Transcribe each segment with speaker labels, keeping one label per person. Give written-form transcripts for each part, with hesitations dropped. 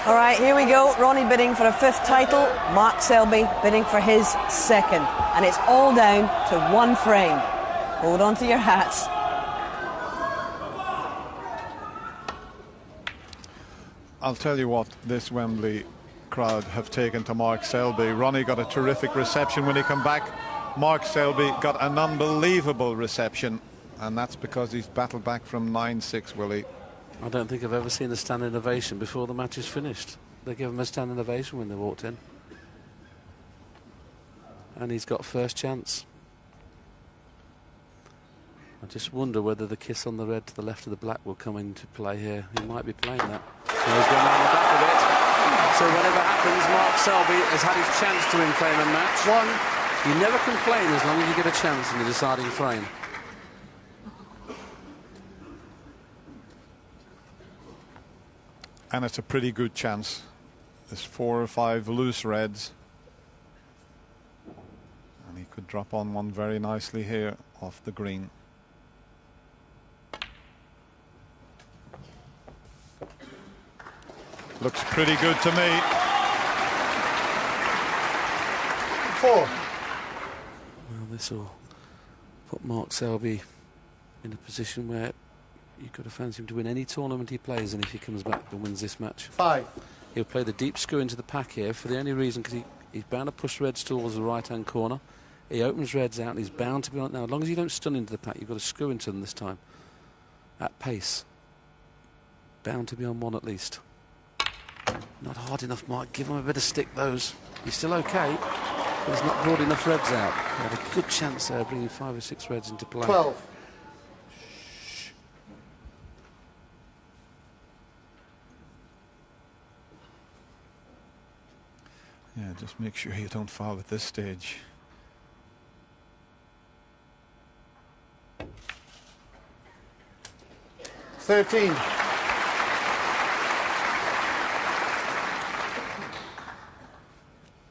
Speaker 1: All right, here we go. Ronnie bidding for a 5th title. Mark Selby bidding for his 2nd. And it's all down to 1 frame. Hold on to your hats.
Speaker 2: I'll tell you what, this Wembley crowd have taken to Mark Selby. Ronnie got a terrific reception when he came back. Mark Selby got an unbelievable reception. And that's because he's battled back from 9-6, Willie.
Speaker 3: I don't think I've ever seen a standing ovation before the match is finished. They give him a standing ovation when they walked in. And he's got first chance. I just wonder whether the kiss on the red to the left of the black will come into play here. He might be playing that. So he's going around the back of it. So whatever happens, Mark Selby has had his chance to win frame and match. You never complain as long as you get a chance in the deciding frame.
Speaker 2: And it's a pretty good chance. There's 4 or 5 loose reds. And he could drop on one very nicely here off the green. Looks pretty good to me.
Speaker 4: 4.
Speaker 3: Well, this will put Mark Selby in a position where you've got to fancy him to win any tournament he plays, and if he comes back and wins this match.
Speaker 4: 5.
Speaker 3: He'll play the deep screw into the pack here for the only reason because he's bound to push reds towards the right-hand corner. He opens reds out and he's bound to be on it now. As long as you don't stun into the pack, you've got to screw into them this time. At pace. Bound to be on one at least. Not hard enough, Mark. Give him a bit of stick, those. He's still okay, but he's not brought enough reds out. He had a good chance there, bringing 5 or 6 reds into play.
Speaker 4: 12.
Speaker 2: Yeah, just make sure you don't foul at this stage.
Speaker 4: $13.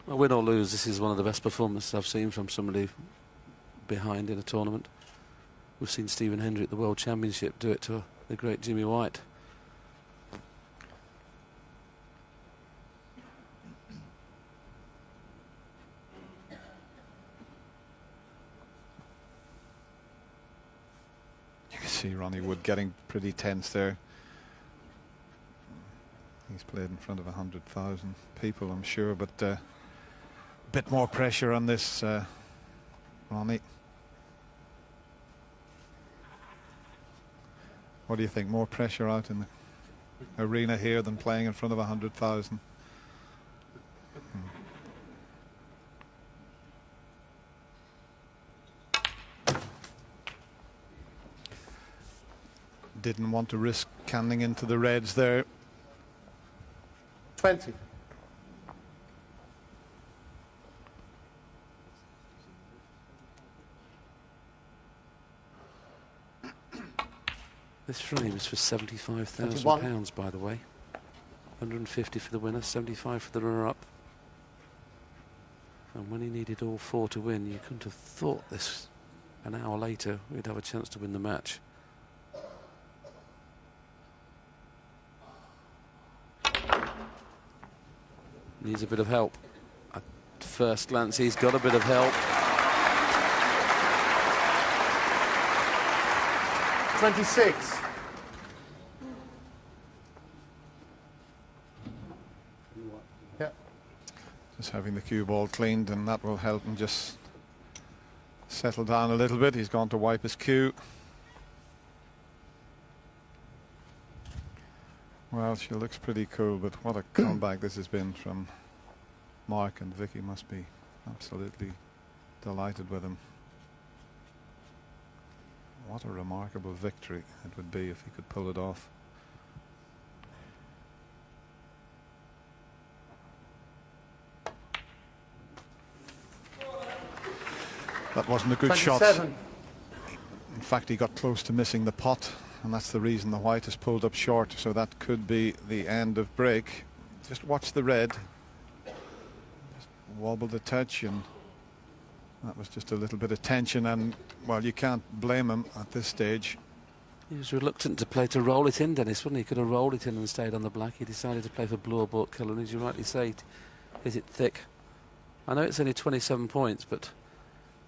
Speaker 3: Well, win or lose, this is one of the best performances I've seen from somebody behind in a tournament. We've seen Stephen Hendry at the World Championship do it to the great Jimmy White.
Speaker 2: You can see Ronnie Wood getting pretty tense there. He's played in front of 100,000 people, I'm sure, but a bit more pressure on this, Ronnie. What do you think? More pressure out in the arena here than playing in front of 100,000? Didn't want to risk canning into the reds there.
Speaker 4: 20.
Speaker 3: This frame is for £75,000, by the way. 150 for the winner, 75 for the runner-up. And when he needed all 4 to win, you couldn't have thought this an hour later we'd have a chance to win the match. Needs a bit of help. At first glance, he's got a bit of help.
Speaker 4: 26. Yeah.
Speaker 2: Just having the cue ball cleaned, and that will help him just settle down a little bit. He's gone to wipe his cue. Well, she looks pretty cool, but what a comeback this has been from Mark, and Vicky must be absolutely delighted with him. What a remarkable victory it would be if he could pull it off. That wasn't a good
Speaker 4: 27.
Speaker 2: shot. In fact, he got close to missing the pot, and that's the reason the white has pulled up short, so that could be the end of break. Just watch the red. Just wobbled a touch, and that was just a little bit of tension, and well, you can't blame him at this stage.
Speaker 3: He was reluctant to play to roll it in, Dennis, wasn't he? He could have rolled it in and stayed on the black. He decided to play for blue or bought colour, and as you rightly say, hit it thick. I know it's only 27 points, but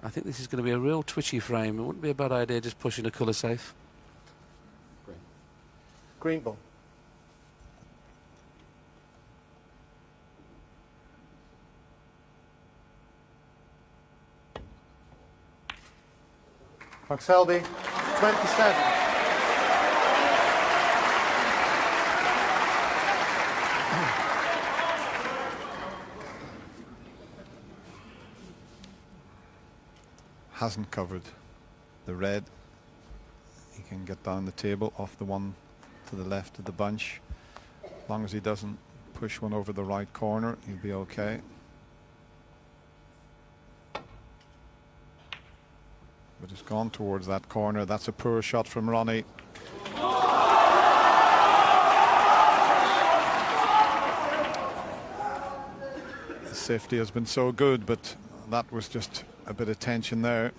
Speaker 3: I think this is going to be a real twitchy frame. It wouldn't be a bad idea just pushing a colour safe.
Speaker 4: Green ball. Mark Selby, 27.
Speaker 2: Hasn't covered the red. He can get down the table off the one to the left of the bunch. As long as he doesn't push one over the right corner, he'll be okay. But it's gone towards that corner. That's a poor shot from Ronnie. The safety has been so good, but that was just a bit of tension there.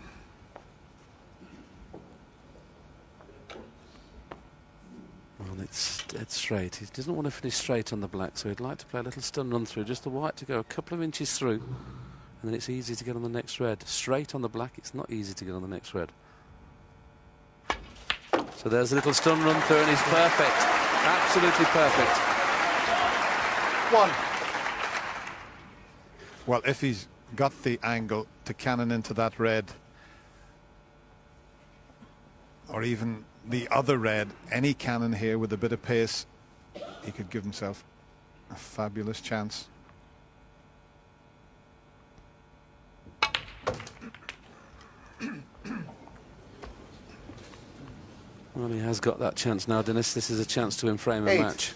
Speaker 3: Well, it's dead straight. He doesn't want to finish straight on the black, so he'd like to play a little stun run through, just the white to go a couple of inches through, and then it's easy to get on the next red. Straight on the black, it's not easy to get on the next red. So there's a little stun run through, and he's perfect. Absolutely perfect.
Speaker 4: 1.
Speaker 2: Well, if he's got the angle to cannon into that red, or even the other red, any cannon here with a bit of pace, he could give himself a fabulous chance.
Speaker 3: Well, he has got that chance now, Dennis. This is a chance to frame a
Speaker 4: 8.
Speaker 3: match.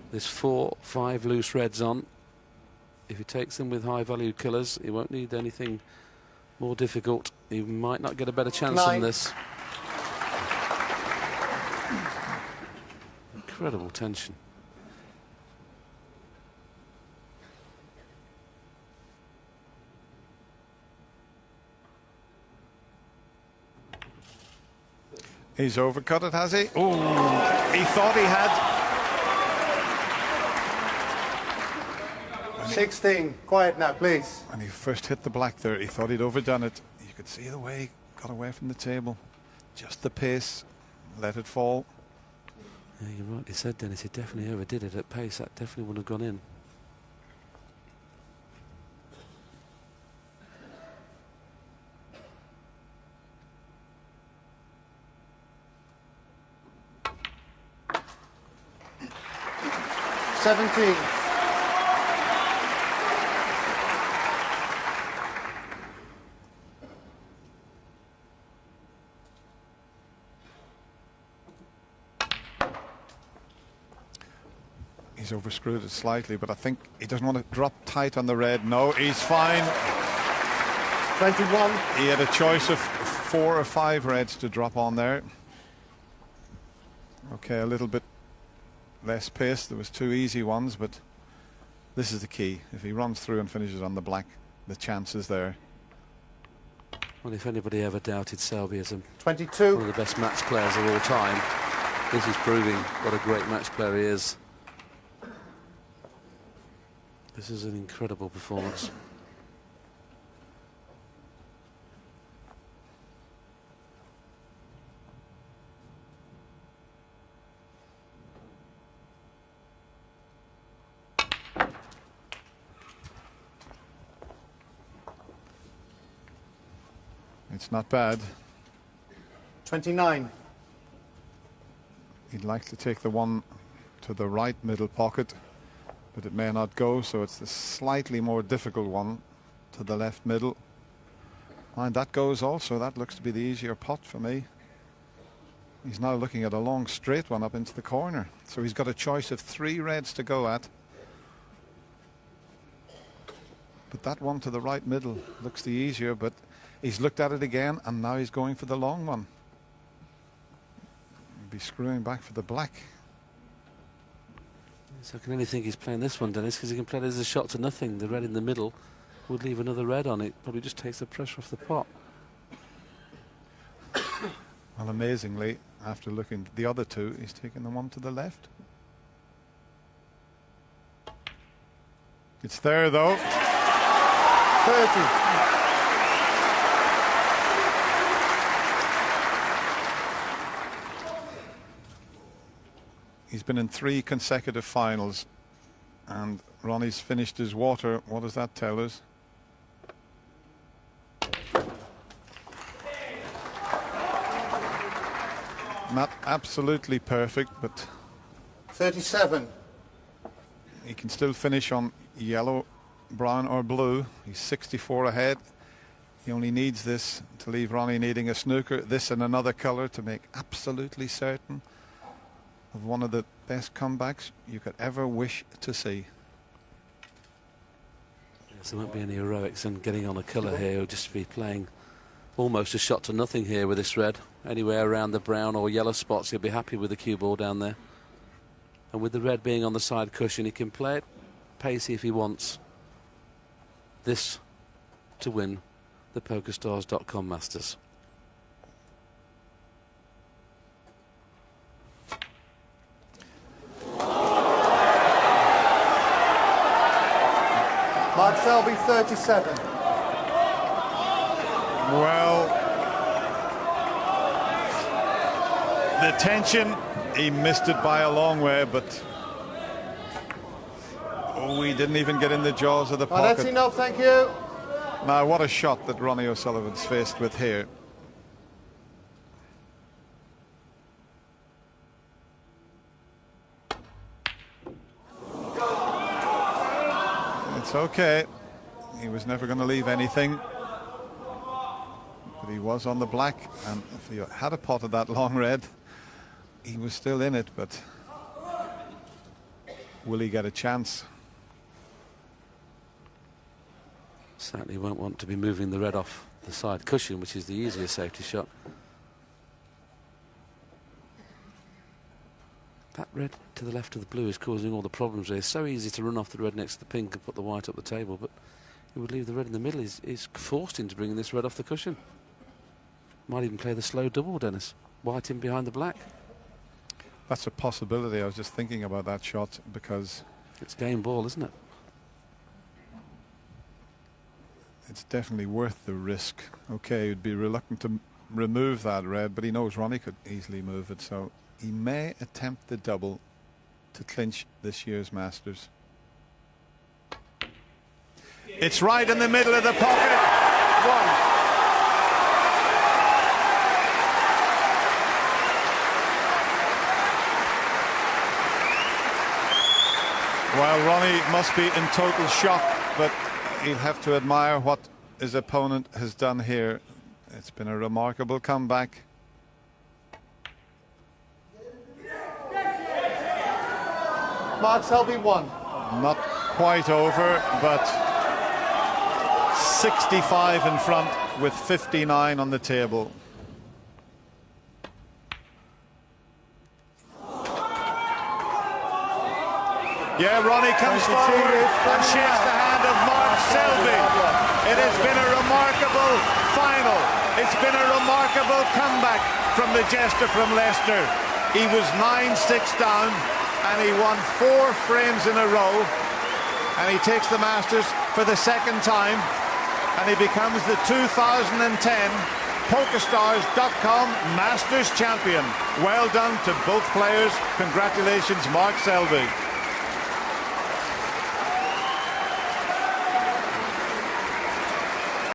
Speaker 3: There's 4, 5 loose reds on. If he takes them with high-value colours, he won't need anything more difficult. He might not get a better chance
Speaker 4: 9.
Speaker 3: than this. Incredible tension.
Speaker 2: He's overcut it, has he? Oh, he thought he had.
Speaker 4: 16. Quiet now, please.
Speaker 2: When he first hit the black there, he thought he'd overdone it. You could see the way he got away from the table. Just the pace, let it fall.
Speaker 3: Yeah, you're right. He said, Dennis, he definitely overdid it at pace. That definitely wouldn't have gone in.
Speaker 2: He's overscrewed it slightly, but I think he doesn't want to drop tight on the red. No, he's fine.
Speaker 4: 21.
Speaker 2: He had a choice of 4 or 5 reds to drop on there. Okay, a little bit less pace. There was 2 easy ones, but this is the key. If he runs through and finishes on the black, the chance is there.
Speaker 3: Well, if anybody ever doubted Selby as one
Speaker 4: 22.
Speaker 3: of the best match players of all time, this is proving what a great match player he is. This is an incredible performance.
Speaker 2: It's not bad.
Speaker 4: 29.
Speaker 2: He'd like to take the one to the right middle pocket, but it may not go, so it's the slightly more difficult one to the left middle. And that goes also. That looks to be the easier pot for me. He's now looking at a long straight one up into the corner. So he's got a choice of 3 reds to go at. But that one to the right middle looks the easier, but he's looked at it again, and now he's going for the long one. He'll be screwing back for the black.
Speaker 3: So I can only think he's playing this one, Dennis, because he can play it as a shot to nothing. The red in the middle would leave another red on it. Probably just takes the pressure off the pot.
Speaker 2: Well, amazingly, after looking at the other two, he's taken the one to the left. It's there, though.
Speaker 4: 30.
Speaker 2: He's been in 3 consecutive finals, and Ronnie's finished his water. What does that tell us? Not absolutely perfect, but
Speaker 4: 37.
Speaker 2: he can still finish on yellow, brown or blue. He's 64 ahead. He only needs this to leave Ronnie needing a snooker, this and another colour, to make absolutely certain of one of the best comebacks you could ever wish to see.
Speaker 3: Yes, there won't be any heroics in getting on a colour here. He'll just be playing almost a shot to nothing here with this red. Anywhere around the brown or yellow spots, he'll be happy with the cue ball down there. And with the red being on the side cushion, he can play it pacey if he wants. This to win the PokerStars.com Masters.
Speaker 4: Mark Selby, 37.
Speaker 2: Well, the tension, he missed it by a long way, but we didn't even get in the jaws of the
Speaker 4: Oh, that's
Speaker 2: pocket.
Speaker 4: enough, thank you.
Speaker 2: Now, what a shot that Ronnie O'Sullivan's faced with here. It's okay. He was never going to leave anything. But he was on the black, and if he had a pot of that long red, he was still in it, but will he get a chance?
Speaker 3: Certainly won't want to be moving the red off the side cushion, which is the easier safety shot. That red to the left of the blue is causing all the problems there. It's so easy to run off the red next to the pink and put the white up the table, but he would leave the red in the middle. He's forced into bringing this red off the cushion. Might even play the slow double, Dennis. White in behind the black.
Speaker 2: That's a possibility. I was just thinking about that shot because
Speaker 3: It's game ball, isn't it?
Speaker 2: it's definitely worth the risk. Okay, he'd be reluctant to remove that red, but he knows Ronnie could easily move it, so he may attempt the double to clinch this year's Masters. It's right in the middle of the pocket.
Speaker 4: One.
Speaker 2: Well, Ronnie must be in total shock, but he'll have to admire what his opponent has done here. It's been a remarkable comeback.
Speaker 4: Mark Selby, 1.
Speaker 2: Not quite over, but 65 in front with 59 on the table. Yeah, Ronnie comes forward and shakes the hand of Mark Selby. It has been a remarkable final. It's been a remarkable comeback from the jester from Leicester. He was 9-6 down and he won 4 frames in a row, and he takes the Masters for the second time, and he becomes the 2010 PokerStars.com Masters champion. Well done to both players. Congratulations, Mark Selby.